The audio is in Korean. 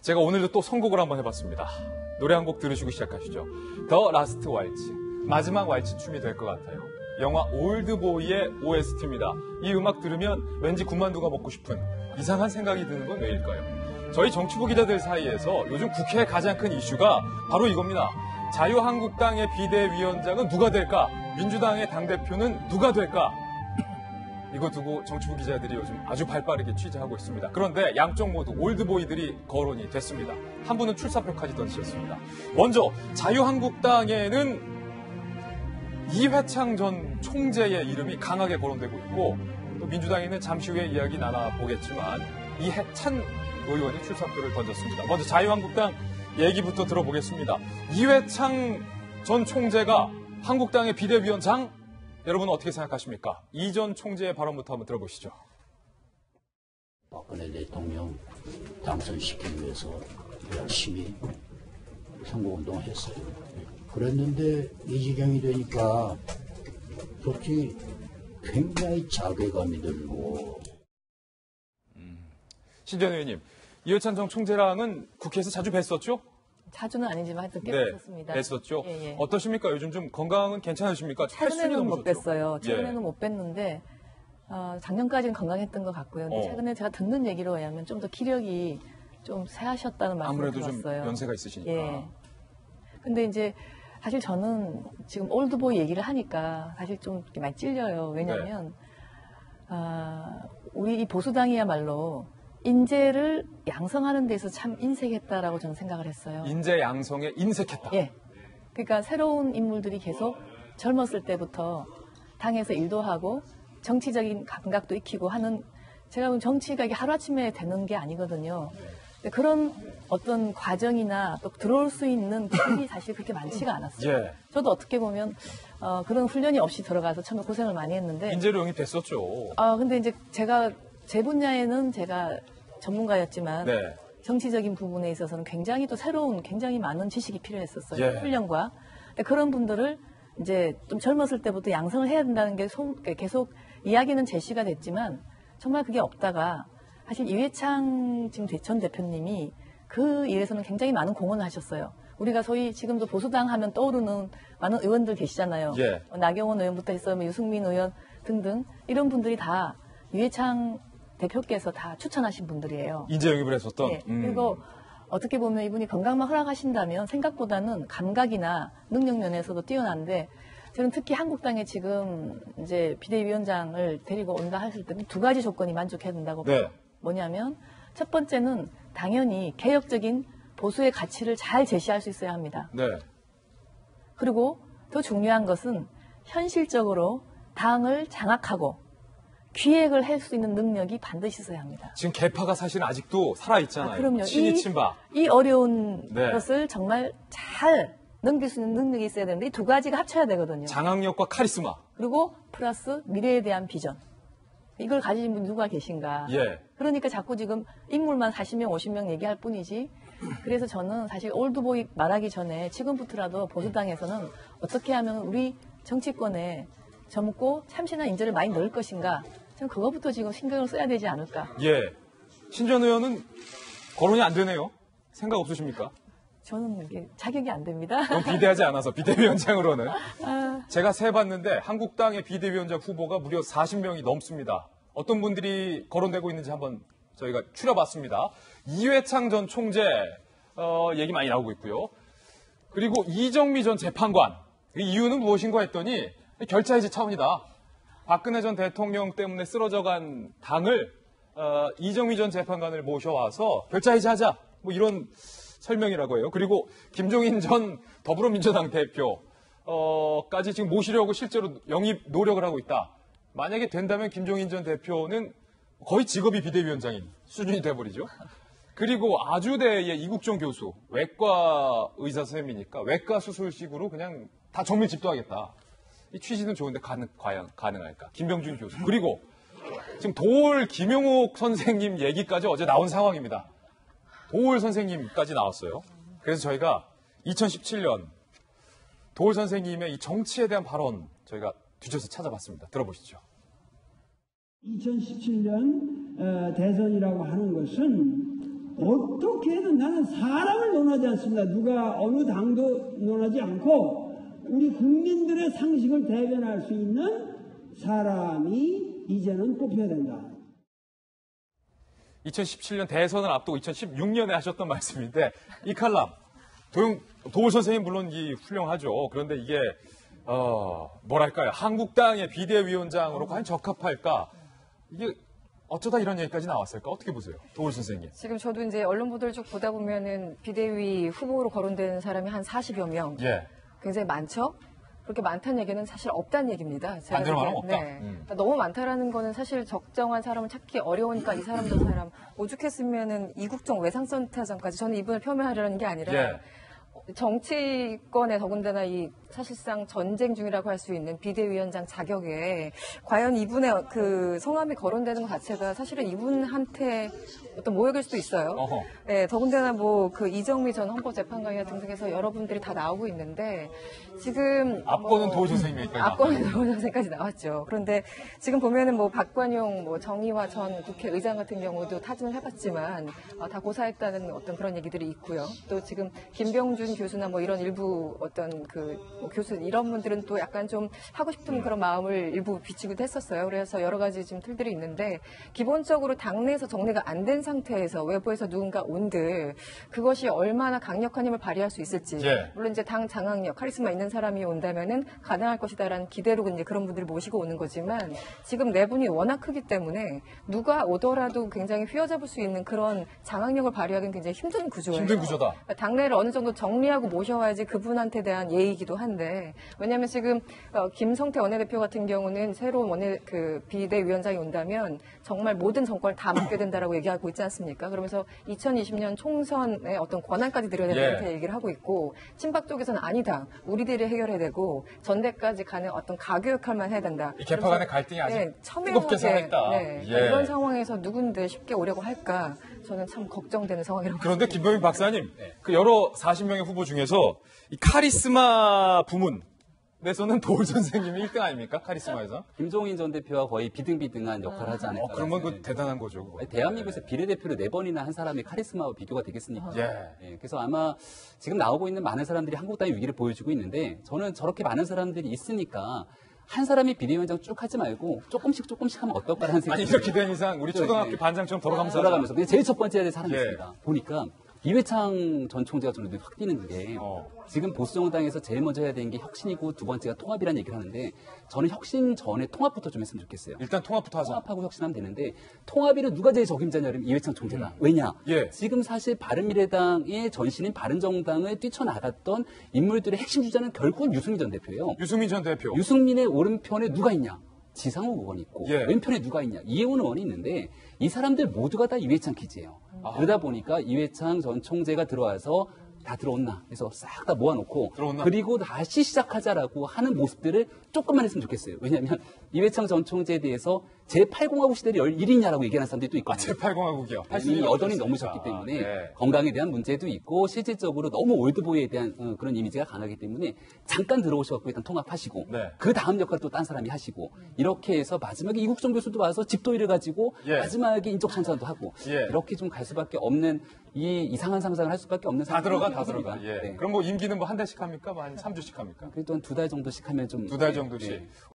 제가 오늘도 또 선곡을 한번 해봤습니다. 노래 한 곡 들으시고 시작하시죠. 더 라스트 왈츠, 마지막 왈츠 춤이 될 것 같아요. 영화 올드보이의 OST입니다. 이 음악 들으면 왠지 군만두가 먹고 싶은 이상한 생각이 드는 건 왜일까요? 저희 정치부 기자들 사이에서 요즘 국회의 가장 큰 이슈가 바로 이겁니다. 자유한국당의 비대위원장은 누가 될까? 민주당의 당대표는 누가 될까? 이거 두고 정치부 기자들이 요즘 아주 발빠르게 취재하고 있습니다. 그런데 양쪽 모두 올드보이들이 거론이 됐습니다. 한 분은 출사표까지 던지셨습니다. 먼저 자유한국당에는 이회창 전 총재의 이름이 강하게 거론되고 있고, 또 민주당에는 잠시 후에 이야기 나눠보겠지만 이해찬 의원이 출사표를 던졌습니다. 먼저 자유한국당 얘기부터 들어보겠습니다. 이회창 전 총재가 한국당의 비대위원장? 여러분 어떻게 생각하십니까? 이 전 총재의 발언부터 한번 들어보시죠. 박근혜 대통령 당선시키기 위해서 열심히 선거운동을 했어요. 그랬는데 이 지경이 되니까 솔직히 굉장히 자괴감이 들고. 신전 의원님, 이회찬 전 총재랑은 국회에서 자주 뵀었죠? 자주는 아니지만 하여튼 꽤 뵀었습니다. 뵀었죠? 예. 어떠십니까? 요즘 좀 건강은 괜찮으십니까? 최근에는 못 뵀어요. 최근에는 예. 못 뵀는데 작년까지는 건강했던 것 같고요. 근데 최근에 제가 듣는 얘기로 의하면 좀 더 기력이 좀 쇠하셨다는 말씀을 들었어요. 아무래도 좀 연세가 있으시니까. 예. 근데 이제 사실 저는 지금 올드보이 얘기를 하니까 사실 좀 많이 찔려요. 왜냐하면 우리 이 보수당이야말로 인재를 양성하는 데서 참 인색했다라고 저는 생각을 했어요. 인재 양성에 인색했다. 예. 그러니까 새로운 인물들이 계속 젊었을 때부터 당에서 일도 하고 정치적인 감각도 익히고 하는, 제가 보면 정치가 이게 하루아침에 되는 게 아니거든요. 그런 어떤 과정이나 또 들어올 수 있는 길이 사실 그렇게 많지가 않았어요. 예. 저도 어떻게 보면 그런 훈련이 없이 들어가서 처음에 고생을 많이 했는데. 인재로 영입됐었죠. 근데 이제 제 분야에는 제가 전문가였지만 네. 정치적인 부분에 있어서는 굉장히 또 새로운, 굉장히 많은 지식이 필요했었어요. 예. 훈련과. 그런 분들을 이제 좀 젊었을 때부터 양성을 해야 된다는 게 계속 이야기는 제시가 됐지만 정말 그게 없다가 사실 이회창 지금 전 대표님이 그 일에서는 굉장히 많은 공헌을 하셨어요. 우리가 소위 지금도 보수당 하면 떠오르는 많은 의원들 계시잖아요. 예. 나경원 의원부터 해서 유승민 의원 등등 이런 분들이 다 이회창 대표께서 다 추천하신 분들이에요. 인재 영입을 했었던. 네. 그리고 어떻게 보면 이분이 건강만 허락하신다면 생각보다는 감각이나 능력 면에서도 뛰어난데, 저는 특히 한국당에 지금 이제 비대위원장을 데리고 온다 했을 때 두 가지 조건이 만족해야 된다고 봐요. 네. 뭐냐면 첫 번째는 당연히 개혁적인 보수의 가치를 잘 제시할 수 있어야 합니다. 네. 그리고 더 중요한 것은 현실적으로 당을 장악하고 기획을 할 수 있는 능력이 반드시 있어야 합니다. 지금 개파가 사실 아직도 살아있잖아요. 그럼요. 친이 친박. 이 어려운 네. 것을 정말 잘 넘길 수 있는 능력이 있어야 되는데 이 두 가지가 합쳐야 되거든요. 장악력과 카리스마. 그리고 플러스 미래에 대한 비전. 이걸 가지신 분이 누가 계신가. 예. 그러니까 자꾸 지금 인물만 40명, 50명 얘기할 뿐이지. 그래서 저는 사실 올드보이 말하기 전에 지금부터라도 보수당에서는 어떻게 하면 우리 정치권에 젊고 참신한 인재를 많이 넣을 것인가. 저는 그거부터 지금 신경을 써야 되지 않을까. 예. 신전 의원은 거론이 안 되네요. 생각 없으십니까? 저는 이게 자격이 안 됩니다. 너무 비대하지 않아서 비대위원장으로는. 제가 세봤는데 한국당의 비대위원장 후보가 무려 40명이 넘습니다. 어떤 분들이 거론되고 있는지 한번 저희가 추려봤습니다. 이회창 전 총재 얘기 많이 나오고 있고요. 그리고 이정미 전 재판관. 그 이유는 무엇인가 했더니 결자해지 차원이다. 박근혜 전 대통령 때문에 쓰러져간 당을 이정미 전 재판관을 모셔와서 결자해지하자. 뭐 이런 설명이라고 해요. 그리고 김종인 전 더불어민주당 대표까지 지금 모시려고 실제로 영입 노력을 하고 있다. 만약에 된다면 김종인 전 대표는 거의 직업이 비대위원장인 수준이 돼버리죠. 그리고 아주대의 이국종 교수, 외과 의사 선생님이니까 외과 수술식으로 그냥 다 정밀 집도하겠다. 이 취지는 좋은데 과연 가능할까? 김병준 교수. 그리고 지금 도올 김용옥 선생님 얘기까지 어제 나온 상황입니다. 도올 선생님까지 나왔어요. 그래서 저희가 2017년 도올 선생님의 이 정치에 대한 발언 저희가 뒤져서 찾아봤습니다. 들어보시죠. 2017년 대선이라고 하는 것은 어떻게든 나는 사람을 논하지 않습니다. 누가 어느 당도 논하지 않고 우리 국민들의 상식을 대변할 수 있는 사람이 이제는 뽑혀야 된다. 2017년 대선을 앞두고 2016년에 하셨던 말씀인데 이 칼럼 도우 선생님 물론 훌륭하죠. 그런데 이게 뭐랄까요? 한국당의 비대위원장으로 과연 적합할까? 이게 어쩌다 이런 얘기까지 나왔을까? 어떻게 보세요? 도우 선생님. 지금 저도 이제 언론 보도를 쭉 보다 보면은 비대위 후보로 거론된 사람이 한 40여 명. 예. 굉장히 많죠? 그렇게 많다는 얘기는 사실 없다는 얘기입니다. 제가 반대로 말하면 보기엔. 없다. 네. 그러니까 너무 많다라는 거는 사실 적정한 사람을 찾기 어려우니까 이 사람 저 사람 오죽했으면은 이국정 외상센터장까지 저는 이분을 폄훼하려는 게 아니라 예. 정치권에 더군다나 이 사실상 전쟁 중이라고 할 수 있는 비대위원장 자격에 과연 이분의 그 성함이 거론되는 것 자체가 사실은 이분한테 어떤 모욕일 수도 있어요. 어허. 네, 더군다나 뭐 그 이정미 전 헌법재판관이나 등등해서 여러분들이 다 나오고 있는데 지금 앞거는 도우 선생님 얘기까지 앞거는 도우 선생까지 나왔죠. 그런데 지금 보면은 뭐 박관용, 뭐 정의화 전 국회의장 같은 경우도 타진을 해봤지만 다 고사했다는 어떤 그런 얘기들이 있고요. 또 지금 김병준 교수나 뭐 이런 일부 어떤 뭐 교수 이런 분들은 또 약간 좀 하고 싶은 그런 마음을 일부 비추기도 했었어요. 그래서 여러 가지 지금 틀들이 있는데 기본적으로 당내에서 정리가 안 된 상태에서 외부에서 누군가 온들 그것이 얼마나 강력한 힘을 발휘할 수 있을지 예. 물론 이제 당 장악력 카리스마 있는 사람이 온다면은 가능할 것이다라는 기대로 이제 그런 분들을 모시고 오는 거지만 지금 내분이 워낙 크기 때문에 누가 오더라도 굉장히 휘어잡을 수 있는 그런 장악력을 발휘하기는 굉장히 힘든 구조예요. 힘든 구조다. 당내를 어느 정도 정리하고 모셔와야지 그분한테 대한 예의이기도 한데 왜냐하면 지금 김성태 원내대표 같은 경우는 새로운 비대위원장이 온다면 정말 모든 정권을 다 맡게 된다라고 얘기하고 있지 않습니까? 그러면서 2020년 총선의 어떤 권한까지 드려야 된다 이렇게 얘기를 하고 있고 친박 쪽에서는 아니다. 우리들이 해결해야 되고 전대까지 가는 어떤 가교 역할만 해야 된다. 이 개파 간의 갈등이 아직 뜨겁게 살아있다. 네, 예. 이런 상황에서 누군데 쉽게 오려고 할까? 저는 참 걱정되는 상황이라고. 그런데 김병민 박사님, 그 여러 40명의 후보 중에서 이 카리스마 부문에서는 도우 선생님이 1등 아닙니까? 카리스마에서? 김종인 전 대표와 거의 비등비등한 역할을 하지 않을까. 그러면 그 대단한 거죠. 그거. 대한민국에서 비례대표를 4번이나 한 사람의 카리스마와 비교가 되겠습니까? 예. 그래서 아마 지금 나오고 있는 많은 사람들이 한국당의 위기를 보여주고 있는데 저는 저렇게 많은 사람들이 있으니까 한 사람이 비대위원장 쭉 하지 말고 조금씩 하면 어떨까라는 생각이 아니 이렇게 된 이상 우리 초등학교 반장처럼 돌아가면서 돌아가면서 근데 제일 첫 번째 해야 될 사람이 예. 있습니다. 보니까 이회창 전 총재가 저는 눈에 확 띄는 게 지금 보수정당에서 제일 먼저 해야 되는 게 혁신이고 두 번째가 통합이라는 얘기를 하는데 저는 혁신 전에 통합부터 좀 했으면 좋겠어요. 일단 통합부터 하자. 통합하고 혁신하면 되는데 통합에는 누가 제일 적임자냐면 이회창 총재다. 왜냐? 예. 지금 사실 바른미래당의 전신인 바른정당을 뛰쳐나갔던 인물들의 핵심 주자는 결국은 유승민 전 대표예요. 유승민 전 대표. 유승민의 오른편에 누가 있냐? 지상호 의원이 있고 예. 왼편에 누가 있냐? 이혜원 의원이 있는데 이 사람들 모두가 다 이회창 키즈예요. 그러다 보니까 이회창 전 총재가 들어와서 다 들어온나 해서 싹 다 모아놓고 들어온나? 그리고 다시 시작하자라고 하는 모습들을 조금만 했으면 좋겠어요. 왜냐하면 이회창 전 총재에 대해서 제8공화국 시대를 열 일이냐라고 얘기하는 사람들이 또 있거든요. 제8공화국이요. 이 여전히 너무 적기 때문에 네. 건강에 대한 문제도 있고 실질적으로 너무 올드보이에 대한 그런 이미지가 강하기 때문에 잠깐 들어오셔서 일단 통합하시고 네. 그 다음 역할 또 딴 사람이 하시고 이렇게 해서 마지막에 이국정 교수도 와서 집도의를 가지고 예. 마지막에 인적 청산도 하고 예. 이렇게 좀 갈 수밖에 없는 이 이상한 상상을 할 수밖에 없는 다 들어가. 상황입니다. 예. 네. 그럼 뭐 임기는 뭐 한 달씩 합니까? 뭐 한 3주씩 합니까? 그래도 한 2달 정도씩 하면 좀 2달 정도씩. 네.